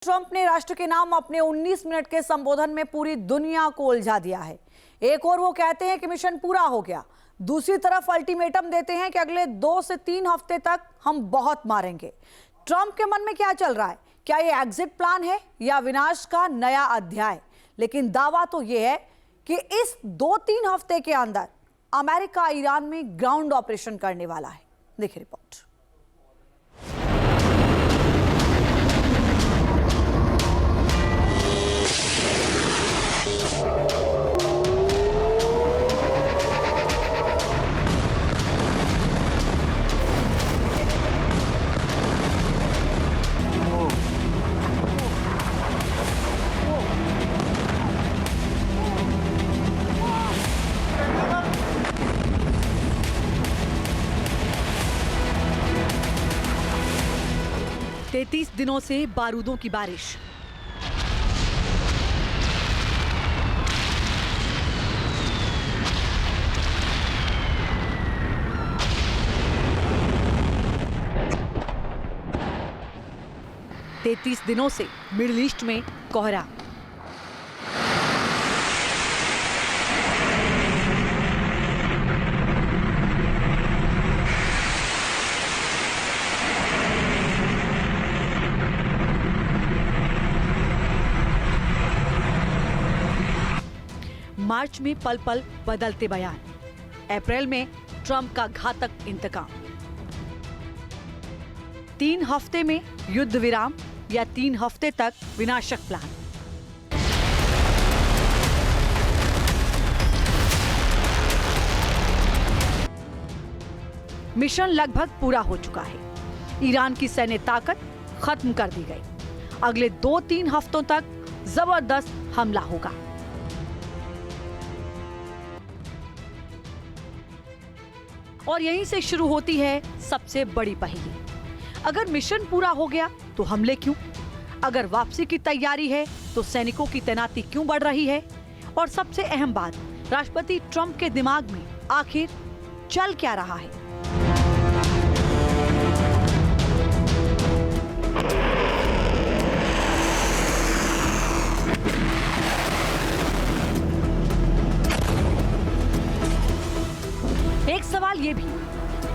Trump ने राष्ट्र के नाम अपने 19 मिनट के संबोधन में पूरी दुनिया को उलझा दिया है। एक और वो कहते हैं कि मिशन पूरा हो गया, दूसरी तरफ अल्टीमेटम देते हैं कि अगले 2 से 3 हफ्ते तक हम बहुत मारेंगे। ट्रंप के मन में क्या चल रहा है? क्या ये एग्जिट प्लान है या विनाश का नया अध्याय? लेकिन दावा तो ये है कि इस 2-3 हफ्ते के अंदर अमेरिका ईरान में ग्राउंड ऑपरेशन करने वाला है। देखिए रिपोर्ट। तैतीस दिनों से बारूदों की बारिश। तैतीस दिनों से मिडिल ईस्ट में कोहरा। मार्च में पल पल बदलते बयान, अप्रैल में ट्रंप का घातक इंतकाम। 3 हफ्ते में युद्ध विराम या 3 हफ्ते तक विनाशक प्लान। मिशन लगभग पूरा हो चुका है। ईरान की सैन्य ताकत खत्म कर दी गई। अगले 2-3 हफ्तों तक जबरदस्त हमला होगा। और यहीं से शुरू होती है सबसे बड़ी पहेली। अगर मिशन पूरा हो गया तो हमले क्यों? अगर वापसी की तैयारी है तो सैनिकों की तैनाती क्यों बढ़ रही है? और सबसे अहम बात, राष्ट्रपति ट्रंप के दिमाग में आखिर चल क्या रहा है? एक सवाल ये भी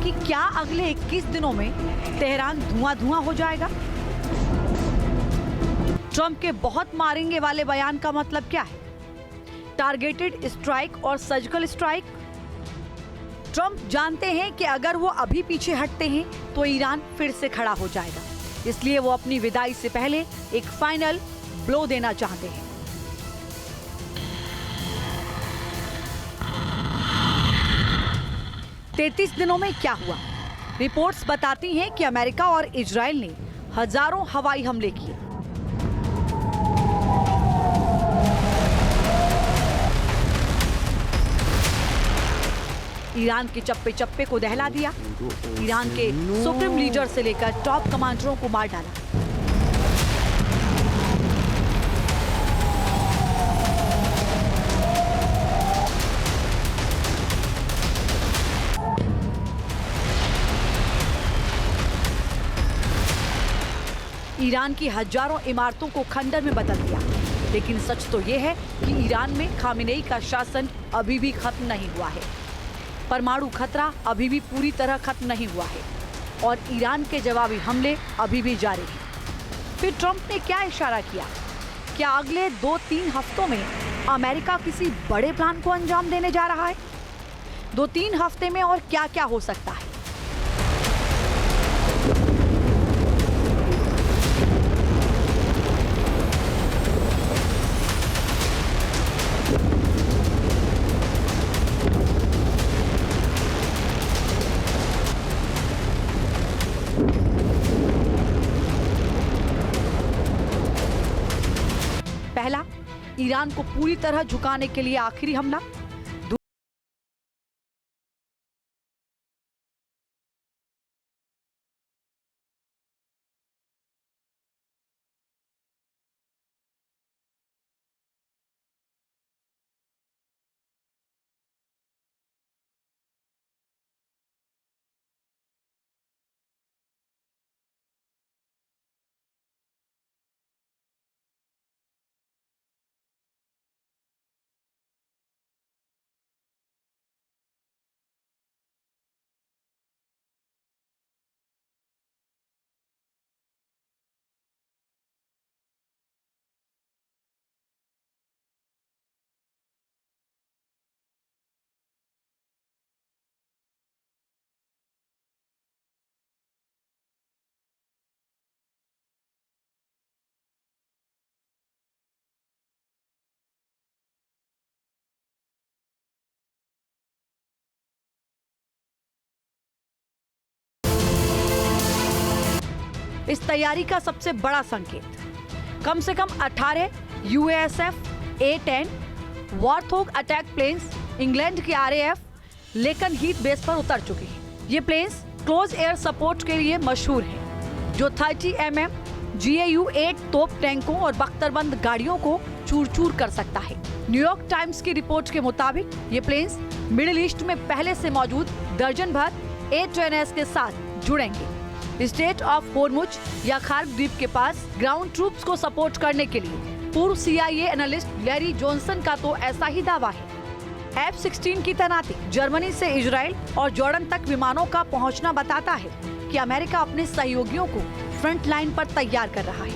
कि क्या अगले 21 दिनों में तेहरान धुआं-धुआं हो जाएगा? ट्रंप के बहुत मारेंगे वाले बयान का मतलब क्या है? टारगेटेड स्ट्राइक और सर्जिकल स्ट्राइक? ट्रंप जानते हैं कि अगर वो अभी पीछे हटते हैं तो ईरान फिर से खड़ा हो जाएगा, इसलिए वो अपनी विदाई से पहले एक फाइनल ब्लो देना चाहते हैं। तैतीस दिनों में क्या हुआ? रिपोर्ट्स बताती हैं कि अमेरिका और इजराइल ने हजारों हवाई हमले किए। ईरान के चप्पे चप्पे को दहला दिया। ईरान के सुप्रीम लीडर से लेकर टॉप कमांडरों को मार डाला। ईरान की हजारों इमारतों को खंडर में बदल दिया। लेकिन सच तो यह है कि ईरान में खामेनेई का शासन अभी भी खत्म नहीं हुआ है। परमाणु खतरा अभी भी पूरी तरह खत्म नहीं हुआ है और ईरान के जवाबी हमले अभी भी जारी हैं। फिर ट्रंप ने क्या इशारा किया? क्या अगले 2-3 हफ्तों में अमेरिका किसी बड़े प्लान को अंजाम देने जा रहा है? 2-3 हफ्ते में और क्या क्या हो सकता है? पहला, ईरान को पूरी तरह झुकाने के लिए आखिरी हमला। इस तैयारी का सबसे बड़ा संकेत। कम से कम 18 UASF A-10 Warthog attack planes England के RAF लेकन हीथ बेस पर उतर चुके हैं। ये प्लेन्स क्लोज एयर सपोर्ट के लिए मशहूर हैं, जो 30 mm GAU-8 तोप टैंकों और बख्तरबंद गाड़ियों को चूर-चूर कर सकता है। न्यूयॉर्क टाइम्स की रिपोर्ट के मुताबिक ये प्लेन्स मिडिल ईस्ट में पहले से मौजूद दर्जन भर A-10S के साथ जुड़ेंगे। स्टेट ऑफ होर्मुज या खार्क द्वीप के पास ग्राउंड ट्रूप्स को सपोर्ट करने के लिए पूर्व CIA एनालिस्ट लैरी जॉनसन का तो ऐसा ही दावा है। F-16 की तैनाती, जर्मनी से इजराइल और जॉर्डन तक विमानों का पहुंचना बताता है कि अमेरिका अपने सहयोगियों को फ्रंट लाइन पर तैयार कर रहा है।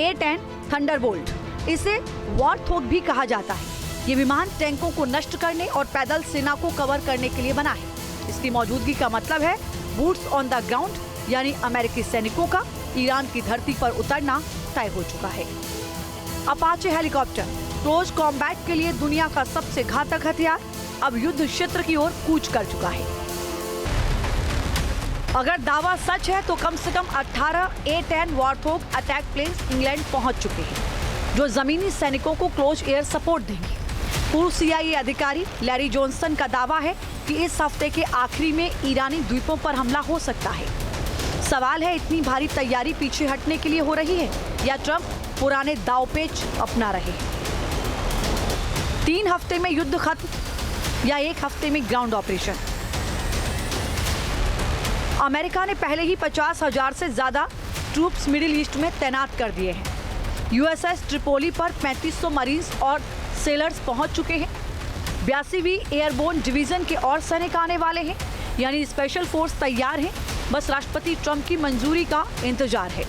A-10 थंडरबोल्ट, इसे वॉर्थोग भी कहा जाता है। ये विमान टैंकों को नष्ट करने और पैदल सेना को कवर करने के लिए बना है। इसकी मौजूदगी का मतलब है बूट्स ऑन द ग्राउंड, यानी अमेरिकी सैनिकों का ईरान की धरती पर उतरना तय हो चुका है। अपाचे हेलीकॉप्टर, क्लोज कॉम्बैट के लिए दुनिया का सबसे घातक हथियार, अब युद्ध क्षेत्र की ओर कूच कर चुका है। अगर दावा सच है तो कम से कम 18 A-10 Warthog attack planes England पहुंच चुके हैं, जो जमीनी सैनिकों को क्लोज एयर सपोर्ट देंगे। पूर्व CIA अधिकारी लैरी जॉनसन का दावा है कि इस हफ्ते के आखिरी में ईरानी द्वीपों पर हमला हो सकता है। सवाल है, इतनी भारी तैयारी पीछे हटने के लिए हो रही है या ट्रंप पुराने दावपेच अपना रहे हैं? 3 हफ्ते में युद्ध खत्म या 1 हफ्ते में ग्राउंड ऑपरेशन? अमेरिका ने पहले ही 50,000 से ज्यादा ट्रूप्स मिडिल ईस्ट में तैनात कर दिए हैं। USS ट्रिपोली पर 3500 मरीन्स और सेलर्स पहुंच चुके हैं। 82वीं एयरबोर्न डिवीजन के और सैनिक आने वाले हैं, यानी स्पेशल फोर्स तैयार हैं। बस राष्ट्रपति ट्रंप की मंजूरी का इंतजार है।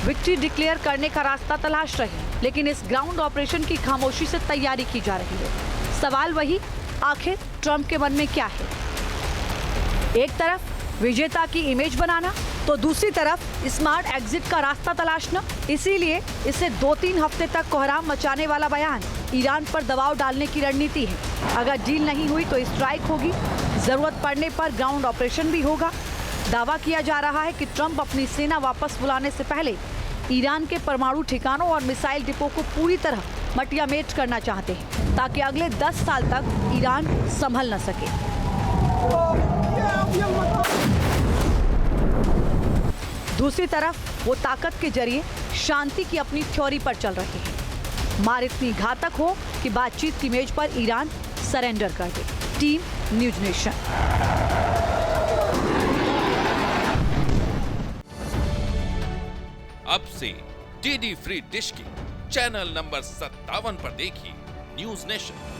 विक्ट्री डिक्लेयर करने का रास्ता तलाश रहे, लेकिन इस ग्राउंड ऑपरेशन की खामोशी से तैयारी की जा रही है। सवाल वही, आखिर ट्रंप के मन में क्या है? एक तरफ विजेता की इमेज बनाना, तो दूसरी तरफ स्मार्ट एग्जिट का रास्ता तलाशना। इसीलिए इसे 2-3 हफ्ते तक कोहराम मचाने वाला बयान ईरान पर दबाव डालने की रणनीति है। अगर डील नहीं हुई तो स्ट्राइक होगी, जरूरत पड़ने पर ग्राउंड ऑपरेशन भी होगा। दावा किया जा रहा है कि ट्रंप अपनी सेना वापस बुलाने से पहले ईरान के परमाणु ठिकानों और मिसाइल डिपो को पूरी तरह मटियामेट करना चाहते हैं, ताकि अगले 10 साल तक ईरान संभल न सके। दूसरी तरफ वो ताकत के जरिए शांति की अपनी थ्योरी पर चल रहे हैं। मार इतनी घातक हो कि बातचीत की मेज पर ईरान सरेंडर कर दे। Team news nation. अब से DD फ्री डिश की चैनल नंबर 57 पर देखिए न्यूज नेशन।